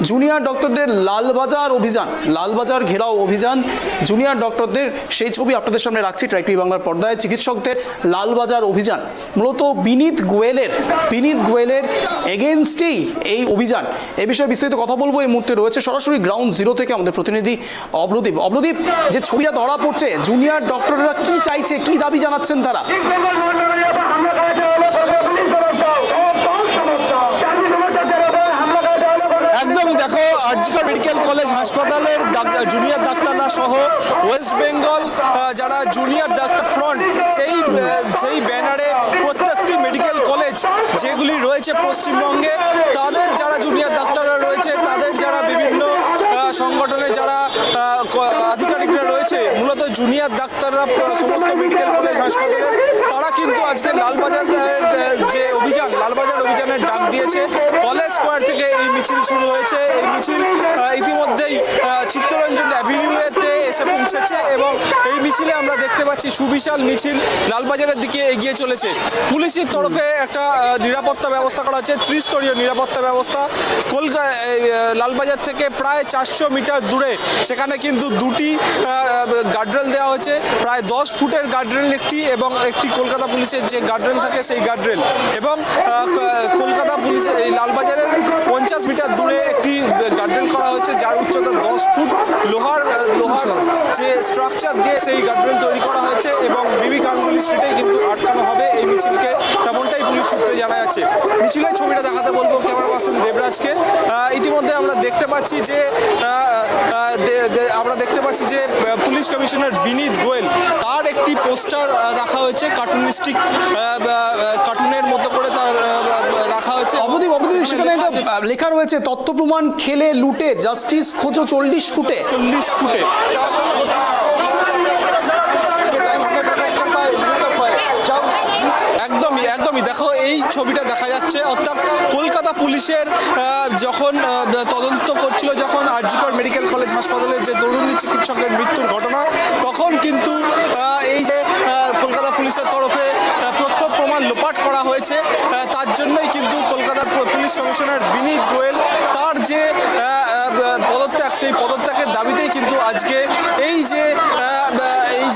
Junior ডক্টরদের Lalbazar অভিযান, লালবাজার ঘেরাও অভিযান জুনিয়র ডক্টরদের, সেই ছবি আপনাদের সামনে রাখছি ট্রাই টিভি বাংলার পর্দায়। চিকিৎসকদের লালবাজার অভিযান মূলত বিনীত গোয়েলের এগেনস্টেই এই অভিযান। এই বিষয়ে বিস্তারিত কথা বলবো এই মুহূর্তে রয়েছে সরাসরি গ্রাউন্ড জিরো থেকে আমাদের প্রতিনিধি অব্রদীপ। যে ছবিটা ধরা পড়ছে, জুনিয়র ডক্টররা কি চাইছে, কি দাবি জানাচ্ছেন তারা? একদমই দেখো, আরজিকর মেডিকেল কলেজ হাসপাতালের জুনিয়র ডাক্তাররা সহ ওয়েস্ট বেঙ্গল যারা জুনিয়র ডাক্তার ফ্রন্ট, সেই ব্যানারে প্রত্যেকটি মেডিকেল কলেজ যেগুলি রয়েছে পশ্চিমবঙ্গে, তাদের যারা জুনিয়র ডাক্তাররা রয়েছে, তাদের যারা বিভিন্ন সংগঠনে যারা আধিকারিকরা রয়েছে, মূলত জুনিয়র ডাক্তাররা সমস্ত মেডিকেল কলেজ হাসপাতালের, তারা কিন্তু আজকে লালবাজার যে অভিযান, লালবাজার অভিযানের ডাক দিয়েছে। কলেজ স্কোয়ার থেকে এই মিছিল শুরু হয়েছে। এই মিছিল ইতিমধ্যেই চিত্তরঞ্জন অ্যাভিনিউতে এসে পৌঁছেছে এবং এই মিছিলে আমরা দেখতে পাচ্ছি সুবিশাল মিছিল লালবাজারের দিকে এগিয়ে চলেছে। পুলিশের তরফে একটা নিরাপত্তা ব্যবস্থা করা হচ্ছে, ত্রিস্তরীয় নিরাপত্তা ব্যবস্থা। লালবাজার থেকে প্রায় 400 মিটার দূরে সেখানে কিন্তু দুটি গার্ডরেল দেওয়া হয়েছে, প্রায় 10 ফুটের গার্ডরেল একটি, এবং একটি কলকাতা পুলিশের যে গার্ডরেল থাকে সেই গার্ডরেল, এবং কলকাতা পুলিশ এই লালবাজারের 50 মিটার দূরে একটি গার্ডরেল করা হয়েছে, যার উচ্চতা 10 ফুট। লোহার যে স্ট্রাকচার দিয়ে সেই গার্ডরেল তৈরি করা হয়েছে এবং বিবি গাঙ্গুলি স্ট্রিটে কিন্তু আটকানো হবে এই মিছিলকে, তেমনটাই পুলিশ সূত্রে জানা যাচ্ছে। মিছিলের ছবিটা দেখাতে বলবো ক্যামেরা পার্সন দেবরাজকে। ইতিমধ্যে আমরা দেখতে পাচ্ছি যে পুলিশ কমিশনার বিনীত গোয়েল, তার একটি পোস্টার রাখা হয়েছে, কার্টুনের মতো করে তার রাখা হয়েছে। অবদীপ, সেখানে লেখা রয়েছে তথ্য প্রমাণ খেলে লুটে জাস্টিস খোঁজো 40 ফুটে। একদমই দেখো, এই ছবিটা দেখা যাচ্ছে, অর্থাৎ কলকাতা পুলিশের যখন তদন্ত করছিল, যখন আরজিকর মেডিকেল কলেজ হাসপাতালের যে তরুণী চিকিৎসকের মৃত্যুর ঘটনা, তখন কিন্তু এই যে কলকাতা পুলিশের তরফে তথ্য প্রমাণ লোপাট করা হয়েছে, তার জন্যই কিন্তু কলকাতার পুলিশ কমিশনার বিনীত গোয়েল তার যে পদত্যাগ, সেই পদত্যাগের দাবিতেই কিন্তু আজকে এই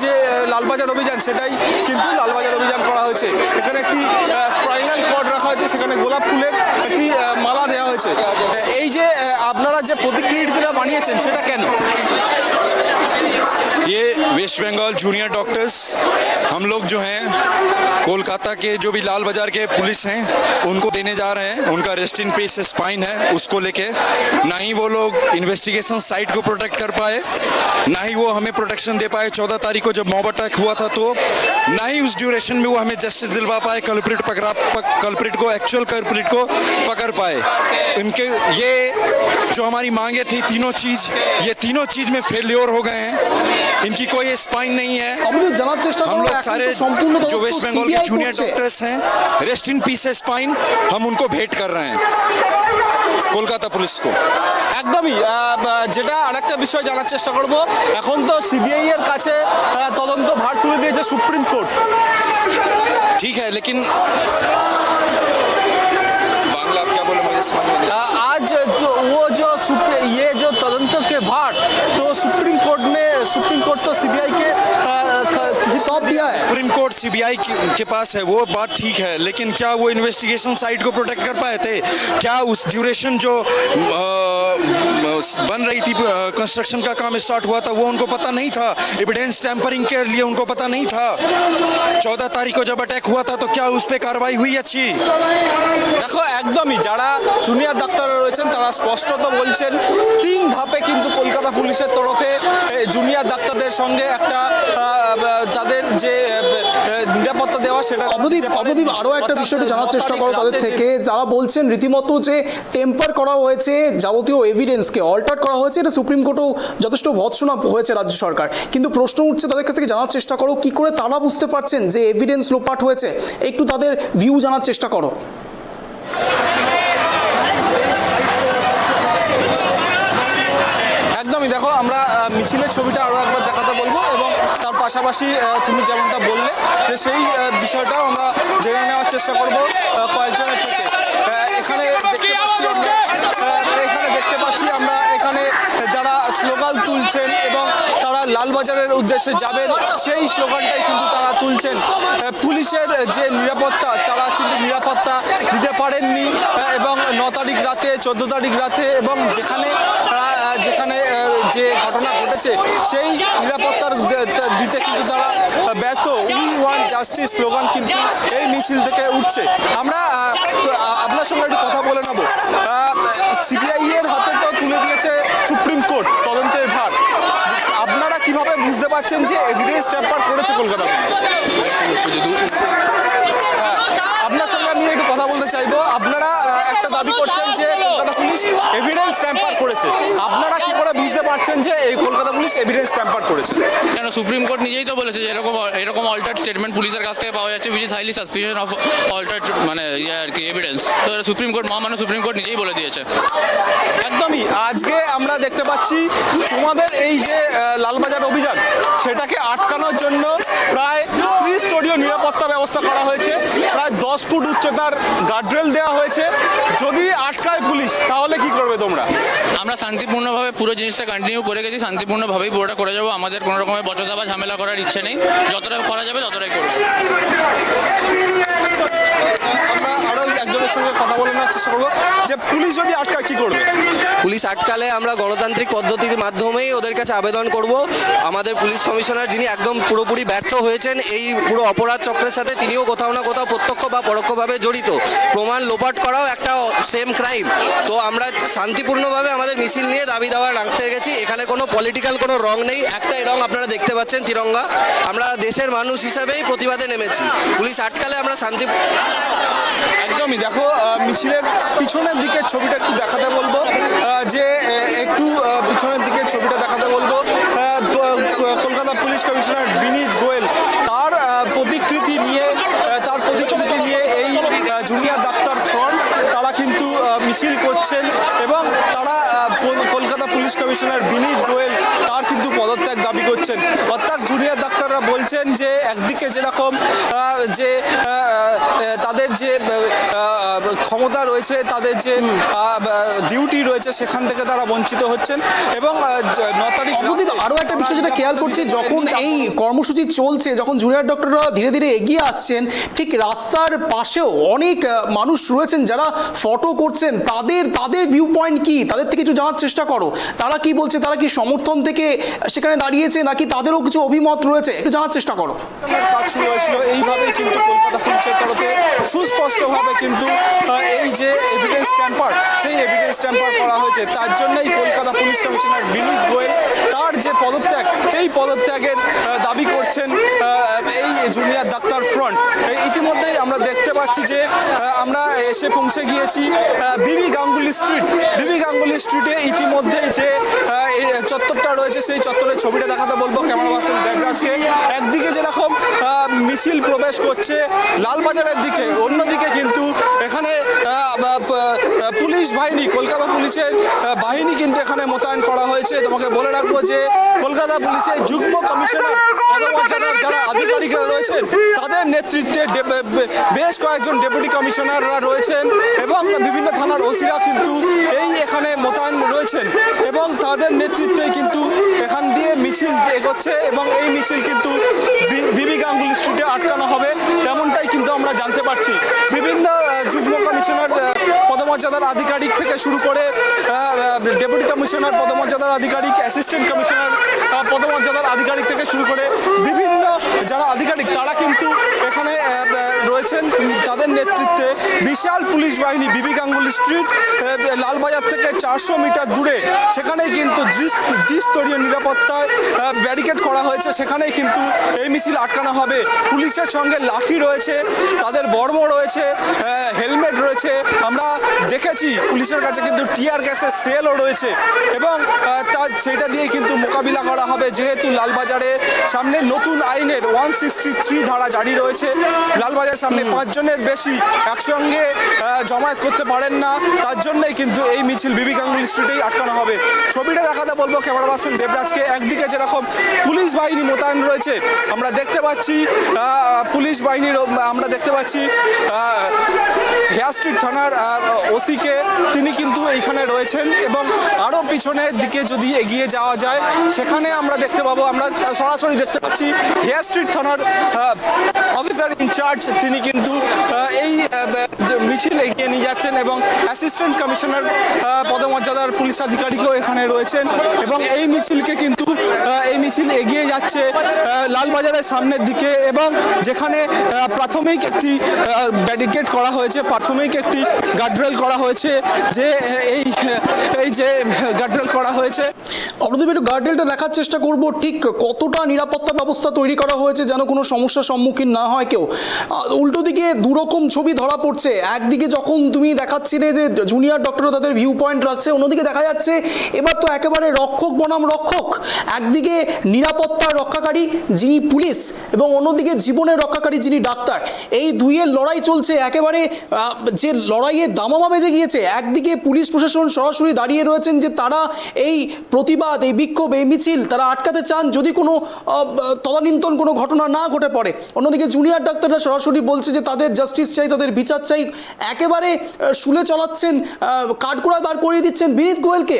যে লালবাজার অভিযান, সেটাই কিন্তু লালবাজার অভিযান করা হয়েছে। এখানে একটি স্পাইনাল কর্ড রাখা হয়েছে, সেখানে গোলাপ ফুলের একটি মালা দেওয়া হয়েছে। এই যে আপনারা যে প্রতিকৃতিটা বানিয়েছেন, সেটা কেন? ये वेस्ट बंगाल जूनियर डॉक्टर्स, हम लोग जो हैं कोलकाता के जो भी लाल बाजार के पुलिस हैं उनको देने जा रहे हैं। उनका रेस्ट इन पीस स्पाइन है, उसको लेके ना ही वो लोग इन्वेस्टिगेशन साइट को प्रोटेक्ट कर पाए, ना ही वो हमें प्रोटेक्शन दे पाए 14 तारीख को जब मॉब अटैक हुआ था, तो ना ही उस ड्यूरेशन में वो हमें जस्टिस दिलवा पाए, कल्प्रिट को एक्चुअल कल्प्रिट को पकड़ पाए। इनके ये जो हमारी मांगे थी, ये तीनों चीज़ में फेल्योर हो गए हैं। इनकी कोई स्पाइन नहीं है। हम लोग सारे जो वेस्ट बंगाल के जूनियर डॉक्टर्स हैं, रेस्ट इन पीस स्पाइन, हम उनको भेंट कर रहे हैं কলকাতা পুলিশকে। একদমই, যেটা আরেকটা বিষয় জানার চেষ্টা করব, এখন তো সিবিআই এর কাছে তদন্ত ভার তুলে দিয়েছে সুপ্রিম কোর্ট। ठीक है, लेकिन बांग्ला आप क्या बोले मुझे समझ में नहीं। आज ये जो तदंत के भार तो सुप्रीम कोर्ट तो सीबीआई के सौंप दिया है। सुप्रीम कोर्ट सीबीआई के पास है, वो बात ठीक है, लेकिन क्या वो इन्वेस्टिगेशन साइट को प्रोटेक्ट कर पाए थे? क्या उस ड्यूरेशन जो बन रही थी, कंस्ट्रक्शन का काम स्टार्ट हुआ था, वो उनको पता नहीं था? एविडेंस टैंपरिंग के लिए उनको पता नहीं था? 14 तारीख को जब अटैक हुआ था, तो क्या उस पर कार्रवाई हुई अच्छी? দেখো, একদমই যারা জুনিয়র ডাক্তাররা রয়েছেন তারা স্পষ্টত বলছেন 3 ধাপে কিন্তু কলকাতা পুলিশের তরফে জুনিয়র ডাক্তারদের সঙ্গে একটা তাদের যে নিরাপত্তা দেওয়া, সেটা অবদীপ আরও একটা বিষয়টা জানার চেষ্টা করো তাদের থেকে, যারা বলছেন রীতিমতো যে টেম্পার করা হয়েছে, যাবতীয় এভিডেন্সকে অল্টার করা হয়েছে, এটা সুপ্রিম কোর্টেও যথেষ্ট ভৎসনা হয়েছে রাজ্য সরকার। কিন্তু প্রশ্ন উঠছে তাদের কাছ থেকে জানার চেষ্টা করো, কি করে তারা বুঝতে পারছেন যে এভিডেন্স লোপাট হয়েছে? একটু তাদের ভিউ জানার চেষ্টা করো। একদমই, দেখো, আমরা মিছিলের ছবিটা আরও একবার দেখাতে বলবো এবং তার পাশাপাশি তুমি যেমনটা বললে যে সেই বিষয়টাও আমরা জেনে নেওয়ার চেষ্টা করব কয়েকজনের থেকে। এখানে দেখতে পাচ্ছি তুলছেন এবং তারা লালবাজারের উদ্দেশ্যে যাবেন সেই স্লোগানটাই কিন্তু তারা তুলছেন। পুলিশের যে নিরাপত্তা তারা কিন্তু নিরাপত্তা দিতে পারেননি এবং 9 তারিখ রাতে 14 তারিখ রাতে এবং যেখানে যে ঘটনা ঘটেছে সেই নিরাপত্তার দিতে কিন্তু তারা ব্যর্থ। উই ওয়ান্ট জাস্টিস স্লোগান কিন্তু এই মিছিল থেকে উঠছে। আমরা আপনার সঙ্গে একটু কথা বলে নেব। সিবিআই এর হাতে তো তুলে দিয়েছে সুপ্রিম কোর্ট তদন্তের ভার। আপনারা কিভাবে বুঝতে পারছেন যে এভিডেন্স ট্যাম্পার করেছে কলকাতা পুলিশ? আপনার সঙ্গে আমি একটু কথা বলতে চাইবো। আপনারা একটা দাবি করছেন যে কলকাতা পুলিশ এভিডেন্স ট্যাম্পার করেছে, আপনারা কি করে বুঝতে পারছেন যে এই কলকাতা পুলিশ এভিডেন্স ট্যাম্পার করেছে? কেন সুপ্রিম কোর্ট নিজেই তো বলেছে যে এরকম অল্টার্ড স্টেটমেন্ট পুলিশের কাছ থেকে পাওয়া যাচ্ছে, which is highly suspicion of altered মানে আর কি এভিডেন্স। তো সুপ্রিম কোর্ট সুপ্রিম কোর্ট নিজেই বলে দিয়েছে। একদমই। আজকে আমরা দেখতে পাচ্ছি তোমাদের এই যে লালবাজার অভিযান সেটাকে আটকানোর জন্য প্রায় 30 স্তরীয় নিরাপত্তা ব্যবস্থা করা হয়েছে, প্রায় 10 ফুট উচ্চতার গার্ডরেল দেওয়া হয়েছে। যদি আটকায় পুলিশ তাহলে কি করবে তোমরা? আমরা শান্তিপূর্ণভাবে পুরো জিনিসটা কন্টিনিউ করে গেছি, শান্তিপূর্ণভাবেই পুরোটা করে যাবো। আমাদের কোনো রকমের বচসা বা ঝামেলা করার ইচ্ছে নেই, যতটা করা যাবে ততটাই করবো। আমরা আরো একজনের সঙ্গে কথা বলে নেওয়ার চেষ্টা করবো যে পুলিশ যদি আটকায় কি করবে? পুলিশ আটকালে আমরা গণতান্ত্রিক পদ্ধতির মাধ্যমেই ওদের কাছে আবেদন করব। আমাদের পুলিশ কমিশনার যিনি একদম পুরোপুরি ব্যর্থ হয়েছেন এই পুরো অপরাধ চক্রের সাথে, তিনিও কোথাও না কোথাও প্রত্যক্ষ বা পরোক্ষভাবে জড়িত। প্রমাণ লোপাট করাও একটা সেম ক্রাইম। তো আমরা শান্তিপূর্ণভাবে আমাদের মিছিল নিয়ে দাবি দাওয়া রাখতে গেছি। এখানে কোনো পলিটিক্যাল কোনো রং নেই, একটাই রং আপনারা দেখতে পাচ্ছেন, তিরঙ্গা। আমরা দেশের মানুষ হিসাবেই প্রতিবাদে নেমেছি। পুলিশ আটকালে আমরা শান্তি। একদমই। দেখো মিছিলের পিছনের দিকে ছবিটা একটু দেখাতে বলবো, যে একটু পিছনের দিকে ছবিটা দেখাতে বলবো। কলকাতা পুলিশ কমিশনার বিনীত গোয়েল তার প্রতিকৃতি নিয়ে এই জুনিয়র ডাক্তার ফ্রন্ট তারা কিন্তু মিছিল করছেন এবং তারা কলকাতা পুলিশ কমিশনার বিনীত গোয়েল তার কিন্তু পদত্যাগ দাবি করছেন। অর্থাৎ জুনিয়র ডাক্তাররা বলছেন যে একদিকে যেরকম যে তাদের যে ক্ষমতা রয়েছে, তাদের যে ডিউটি রয়েছে সেখান থেকে তারা বঞ্চিত হচ্ছেন এবং 9 তারিখ আরো একটা বিষয় যেটা খেয়াল করছি, যখন এই কর্মসূচি চলছে, যখন জুনিয়র ডক্টররা ধীরে ধীরে এগিয়ে আসছেন, ঠিক রাস্তার পাশেও অনেক মানুষ রয়েছেন যারা ফটো করছেন। তাদের ভিউ পয়েন্ট কি, তাদের থেকে কিছু জানার চেষ্টা করো। তারা কি বলছে, তারা কি সমর্থন থেকে সেখানে দাঁড়িয়েছে নাকি তাদেরও কিছু অভিমত রয়েছে, একটু জানার চেষ্টা করো। কাজ শুরু হয়েছিল এইভাবেই কিন্তু কলকাতা পুলিশের তরফে সুস্পষ্টভাবে কিন্তু এই যে এভিডেন্স ট্যাম্পার, সেই এভিডেন্স ট্যাম্পার করা হয়েছে। তার জন্যই কলকাতা পুলিশ কমিশনার বিনীত গোয়েল তার যে পদত্যাগ, সেই পদত্যাগের দাবি করছেন এই জুনিয়র ডাক্তার ফ্রন্ট। ইতিমধ্যেই আমরা দেখতে পাচ্ছি যে আমরা এসে পৌঁছে গিয়েছি বিবি গাঙ্গুলি স্ট্রিট। বিবি গাঙ্গুলি স্ট্রিটে ইতিমধ্যেই যে চত্বরটা রয়েছে সেই চত্বরের ছবিটা দেখাতে বলবো ক্যামেরা পার্সন দেবরাজকে। একদিকে যেরকম মিছিল প্রবেশ করছে লালবাজারের দিকে, অন্যদিকে কিন্তু এখানে পুলিশ বাহিনী, কলকাতা পুলিশের বাহিনী কিন্তু এখানে মোতায়েন করা হয়েছে। তোমাকে বলে রাখবো যে কলকাতা পুলিশের যুগ্ম কমিশনার পদমর্যাদার যারা আধিকারিকরা রয়েছেন তাদের নেতৃত্বে বেশ কয়েকজন ডেপুটি কমিশনাররা রয়েছেন এবং বিভিন্ন থানার ওসিরা কিন্তু এখানে মোতায়েন রয়েছেন এবং তাদের নেতৃত্বে কিন্তু এখান দিয়ে মিছিল এগোচ্ছে এবং এই মিছিল কিন্তু বিবি গাঙ্গুলি স্ট্রিটে আটকানো হবে, তেমনটাই কিন্তু আমরা জানতে পারছি। বিভিন্ন যুগ্ম কমিশনার পদমর্যাদার আধিকারিক থেকে শুরু করে ডেপুটি কমিশনার পদমর্যাদার আধিকারিক, অ্যাসিস্ট্যান্ট কমিশনার পদমর্যাদার আধিকারিক থেকে শুরু করে বিভিন্ন যারা আধিকারিক তারা কিন্তু এখানে রয়েছেন। তাদের নেতৃত্বে বিশাল পুলিশ বাহিনী বিবি গাঙ্গুলি স্ট্রিট লালবাজার থেকে 400 মিটার দূরে, সেখানেই কিন্তু দ্বিস্তরীয় নিরাপত্তায় ব্যারিকেড করা হয়েছে। সেখানেই কিন্তু এই মিছিল আটকানো হবে। পুলিশের সঙ্গে লাঠি রয়েছে, তাদের বর্ম রয়েছে, হেলমেট রয়েছে। আমরা দেখেছি পুলিশের কাছে কিন্তু টিয়ার গ্যাসের সেলও রয়েছে এবং সেটা দিয়ে কিন্তু মোকাবিলা করা হবে। যেহেতু লালবাজারের সামনে নতুন আইনের 163 ধারা জারি রয়েছে, লালবাজারের সামনে 5 জনের বেশি একসঙ্গে জমায়েত করতে পারেন না, তার জন্যই কিন্তু এই মিছিল বিবি গাঙ্গুলি স্ট্রিটেই আটকানো হবে। ছবিটা দেখাতে বলবো ক্যামেরা পার্সন দেবরাজকে। একদিকে যেরকম পুলিশ বাহিনী মোতায়েন রয়েছে, আমরা দেখতে পাচ্ছি পুলিশ বাহিনীর, আমরা দেখতে পাচ্ছি হেয়ার স্ট্রিট থানার ওসিকে, তিনি কিন্তু এইখানে রয়েছেন। এবং আরও পিছনের দিকে যদি এগিয়ে যাওয়া যায় সেখানে আমরা দেখতে পাবো, আমরা সরাসরি দেখতে পাচ্ছি হেয়ার স্ট্রিট থানার অফিসার ইনচার্জ, তিনি কিন্তু এই মিছিল এগিয়ে নিয়ে যাচ্ছেন এবং অ্যাসিস্ট্যান্ট কমিশনার পদমর্যাদার পুলিশ আধিকারিকও এখানে রয়েছেন। এবং এই মিছিলকে কিন্তু এই মিছিল এগিয়ে যাচ্ছে লালবাজারের সামনের দিকে, এবং যেখানে প্রাথমিক একটি ব্যারিকেড করা হয়েছে, প্রাথমিক একটি গার্ডরেল করা হয়েছে, যে এই যে গার্ডরেল করা হয়েছে। অবদীপ, একটু গার্ডরেলটা দেখার চেষ্টা করব, ঠিক কতটা নিরাপত্তা ব্যবস্থা তৈরি করা হয়েছে যেন কোনো সমস্যার সম্মুখীন না হয় কেউ। উল্টো দিকে দুরকম ছবি ধরা পড়ছে। একদিকে যখন তুমি দেখাচ্ছিলে যে জুনিয়র ডক্টররা তাদের ভিউ পয়েন্ট রাখছে, অন্যদিকে দেখা যাচ্ছে এবার তো একেবারে রক্ষক বনাম রক্ষক। একদিকে নিরাপত্তার রক্ষাকারী যিনি পুলিশ এবং অন্যদিকে জীবনের রক্ষাকারী যিনি ডাক্তার, এই দুইয়ের লড়াই চলছে। একেবারে যে লড়াইয়ের দামামা বেজে গিয়েছে। একদিকে পুলিশ প্রশাসন সরাসরি দাঁড়িয়ে রয়েছেন যে তারা এই প্রতিবাদ, এই বিক্ষোভ, এই মিছিল তারা আটকাতে চান যদি কোনো তদানীন্তন কোনো ঘটনা না ঘটে পড়ে। অন্যদিকে জুনিয়র ডাক্তাররা সরাসরি বলছে যে তাদের জাস্টিস চাই, তাদের বিচার চাই। একেবারে শুলে চলাচ্ছেন, কাঠগোড়া দাঁড় করিয়ে দিচ্ছেন বিনীত গোয়েলকে।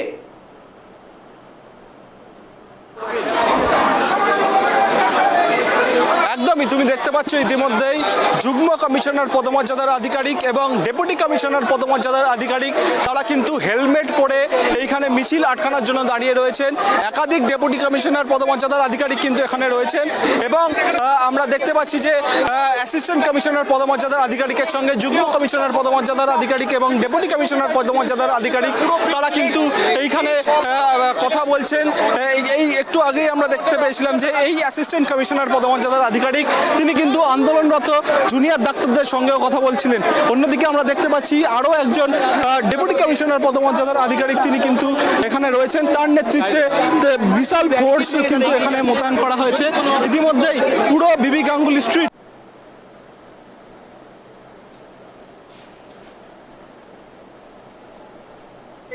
একদমই, তুমি দেখতে পাচ্ছ ইতিমধ্যেই যুগ্ম কমিশনার পদমর্যাদার আধিকারিক এবং ডেপুটি কমিশনার পদমর্যাদার আধিকারিক তারা কিন্তু হেলমেট পরে এইখানে মিছিল আটকানোর জন্য দাঁড়িয়ে রয়েছেন। একাধিক ডেপুটি কমিশনার পদমর্যাদার আধিকারিক কিন্তু এখানে রয়েছেন। এবং আমরা দেখতে পাচ্ছি যে অ্যাসিস্ট্যান্ট কমিশনার পদমর্যাদার আধিকারিকের সঙ্গে যুগ্ম কমিশনার পদমর্যাদার আধিকারিক এবং ডেপুটি কমিশনার পদমর্যাদার আধিকারিক তারা কিন্তু এইখানে কথা বলছেন। এই একটু আগেই আমরা দেখতে পেয়েছিলাম যে এই অ্যাসিস্ট্যান্ট কমিশনার পদমর্যাদার আধিকারিক তিনি কিন্তু আন্দোলনরত জুনিয়র ডাক্তারদের সঙ্গেও কথা বলছিলেন। অন্যদিকে আমরা দেখতে পাচ্ছি আরও একজন ডেপুটি কমিশনার পদমর্যাদার আধিকারিক তিনি কিন্তু এখানে রয়েছেন। তার নেতৃত্বে বিশাল ফোর্স কিন্তু এখানে মোতায়েন করা হয়েছে। ইতিমধ্যেই পুরো বিবি গাঙ্গুলি স্ট্রিট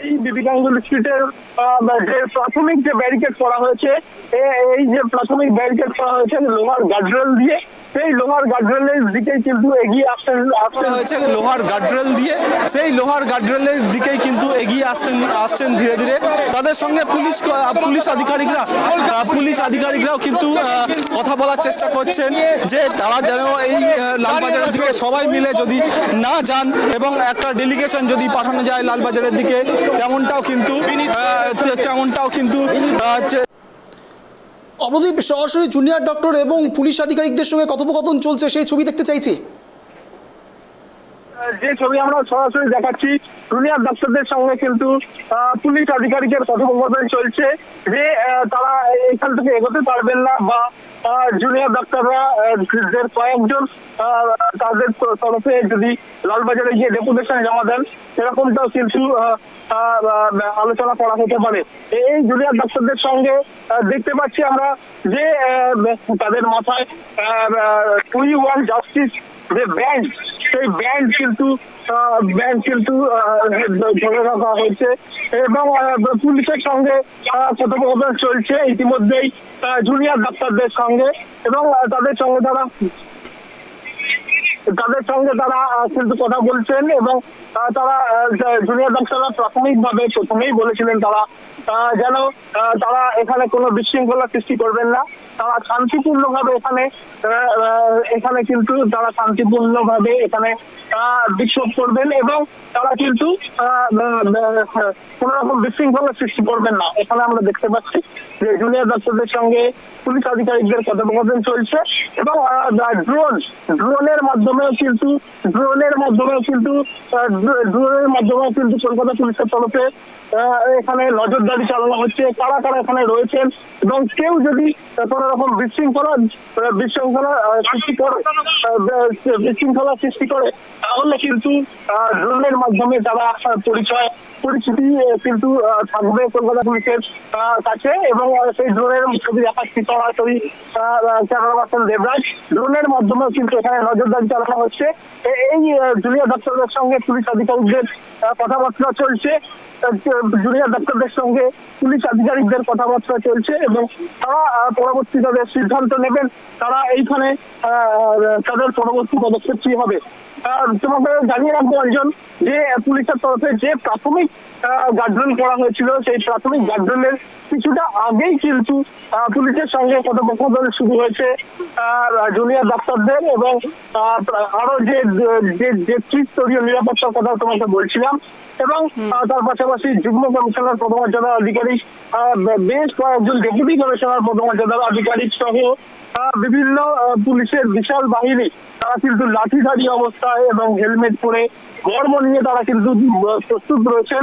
এই বিবি গাঙ্গুলি স্ট্রিটের যে প্রাথমিক যে ব্যারিকেড করা হয়েছে, এই যে প্রাথমিক ব্যারিকেড করা হয়েছে লোহার গার্ডরেল দিয়ে, সেই লোহার গার্ডরেলের দিকেই কিন্তু এগিয়ে আসতে হয়েছে লোহার গার্ডরেল দিয়ে, সেই লোহার গার্ডরেলের দিকেই কিন্তু এগিয়ে আসছেন ধীরে ধীরে। তাদের সঙ্গে পুলিশ আধিকারিকরাও কিন্তু কথা বলার চেষ্টা করছেন যে তারা যেন এই লালবাজারের দিকে সবাই মিলে যদি না যান এবং একটা ডেলিগেশন যদি পাঠানো যায় লালবাজারের দিকে, তেমনটাও কিন্তু অবদীপ, সরাসরি জুনিয়র ডক্টর এবং পুলিশ আধিকারিকদের সঙ্গে কথোপকথন চলছে, সেই ছবি দেখতে চাইছি। যে ছবি আমরা সরাসরি দেখাচ্ছি, জুনিয়র ডাক্তারদের সঙ্গে কিন্তু পুলিশ আধিকারিকের কথোপকথন চলছে যে তারা এখান থেকে এগোতে পারবেন না, বা জুনিয়র ডাক্তাররা কয়েকজন তাদের তরফে যদি লালবাজারে গিয়ে ডেপুটেশন জমা দেন, সেরকমটাও কিন্তু আলোচনা করা হতে পারে। এই জুনিয়র ডাক্তারদের সঙ্গে দেখতে পাচ্ছি আমরা যে তাদের মাথায় উই ওয়ান্ট জাস্টিস যে ব্যান্ড, সেই ব্যান্ড কিন্তু ধরে রাখা হয়েছে এবং পুলিশের সঙ্গে কথোপকথন চলছে ইতিমধ্যেই জুনিয়র ডাক্তারদের সঙ্গে। এবং তাদের সঙ্গে তারা কিন্তু কথা বলছেন এবং তারা জুনিয়র ডাক্তাররা প্রথমেই বলেছিলেন তারা যেন তারা এখানে কোনো বিশৃঙ্খলা সৃষ্টি করবেন না, তারা শান্তিপূর্ণভাবে এখানে কিন্তু তারা শান্তিপূর্ণভাবে এখানে বিক্ষোভ করবেন এবং তারা কিন্তু কোন রকম বিশৃঙ্খলা সৃষ্টি করবেন না। এখানে আমরা দেখতে পাচ্ছি যে জুনিয়র ডাক্তারদের সঙ্গে পুলিশ আধিকারিকদের কথোপকথন চলছে এবং ড্রোনের মাধ্যমেও কিন্তু কলকাতা পুলিশের তরফে এখানে নজরদারি চালানো হচ্ছে, কারা কারা এখানে রয়েছেন এবং কেউ যদি কোন রকম বিশৃঙ্খলা সৃষ্টি করে তাহলে কিন্তু ড্রোনের মাধ্যমে তারা পরিস্থিতি কিন্তু থাকবে কলকাতা পুলিশের কাছে। এবং সেই ড্রোনের ছবি দেখাচ্ছি সরাসরি ক্যামেরা পার্সন দেবরাজ, ড্রোনের মাধ্যমেও কিন্তু এখানে নজরদারি চালানো হচ্ছে। এই জুনিয়র ডাক্তারদের সঙ্গে পুলিশ আধিকারিকদের কথাবার্তা চলছে, জুনিয়র ডাক্তারদের সঙ্গে পুলিশ আধিকারিকদের কথাবার্তা চলছে এবং তারা পরবর্তী তাদের সিদ্ধান্ত নেবেন তারা এইখানে তাদের পরবর্তী পদক্ষেপ কি হবে। তোমাকে জানিয়ে রাখবো অঞ্জন যে পুলিশের তরফে যে প্রাথমিক গার্ডেন করা হয়েছিল সেই প্রাথমিক গার্ডেনের কিছুটা আগেই কিন্তু পুলিশের সঙ্গে কথোপকথন শুরু হয়েছে জুনিয়র ডাক্তারদের এবং আরো যে ত্রিস্তরীয় নিরাপত্তার কথা তোমাকে বলছিলাম এবং তার পাশাপাশি যুগ্ম কমিশনার পদমর্যাদার আধিকারিক, বেশ কয়েকজন ডেপুটি কমিশনার পদমর্যাদার আধিকারিক সহ বিভিন্ন পুলিশের বিশাল বাহিনী তারা কিন্তু লাঠিধারী অবস্থায় এবং হেলমেট পরে গর্ব নিয়ে তারা কিন্তু প্রস্তুত রয়েছেন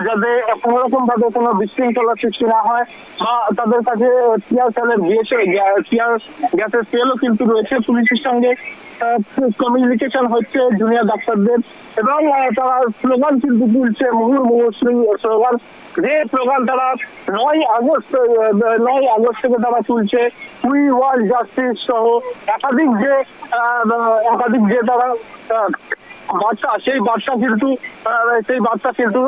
যাতে কোনো রকম ভাবে কোনো বিশৃঙ্খলার সৃষ্টি না হয় বা তাদের কাছে টিয়ার গ্যাসের সেলও কিন্তু রয়েছে। পুলিশের সঙ্গে কমিউনিকেশন হচ্ছে জুনিয়র ডাক্তারদের এবং তারা স্লোগান কিন্তু তুলছে, মুহুর্মুহু স্লোগান, যে স্লোগান তারা 9 আগস্ট থেকে তারা তুলছে, উই ওয়ান্ট জাস্টিস সহ একাধিক যে তারা বার্তা সেই বার্তা কিন্তু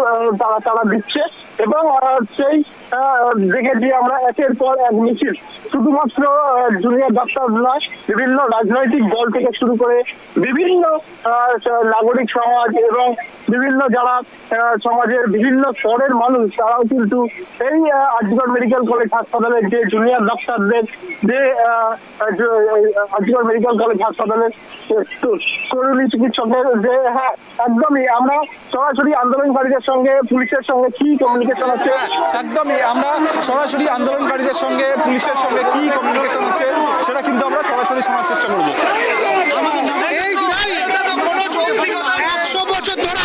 তারা দিচ্ছে এবং সেই দেখেছি আমরা একের পর এক মিছিল শুধুমাত্র জুনিয়র ডাক্তার নয়, বিভিন্ন রাজনৈতিক দল থেকে শুরু করে বিভিন্ন নাগরিক সমাজ এবং বিভিন্ন যারা সমাজের বিভিন্ন স্তরের মানুষ তারাও কিন্তু এই আরজিকর মেডিকেল কলেজ হাসপাতালের যে জুনিয়র ডাক্তারদের যে আরজিকর মেডিকেল কলেজ হাসপাতালের তরুণী চিকিৎসকের যে একদমই আমরা সরাসরি আন্দোলনকারীদের সঙ্গে পুলিশের সঙ্গে কি কমিউনিকেশন হচ্ছে, একদমই আমরা সরাসরি আন্দোলনকারীদের সঙ্গে পুলিশের সঙ্গে কি কমিউনিকেশন হচ্ছে সেটা কিন্তু আমরা সরাসরি শোনার চেষ্টা করবো। 100 বছর ধরে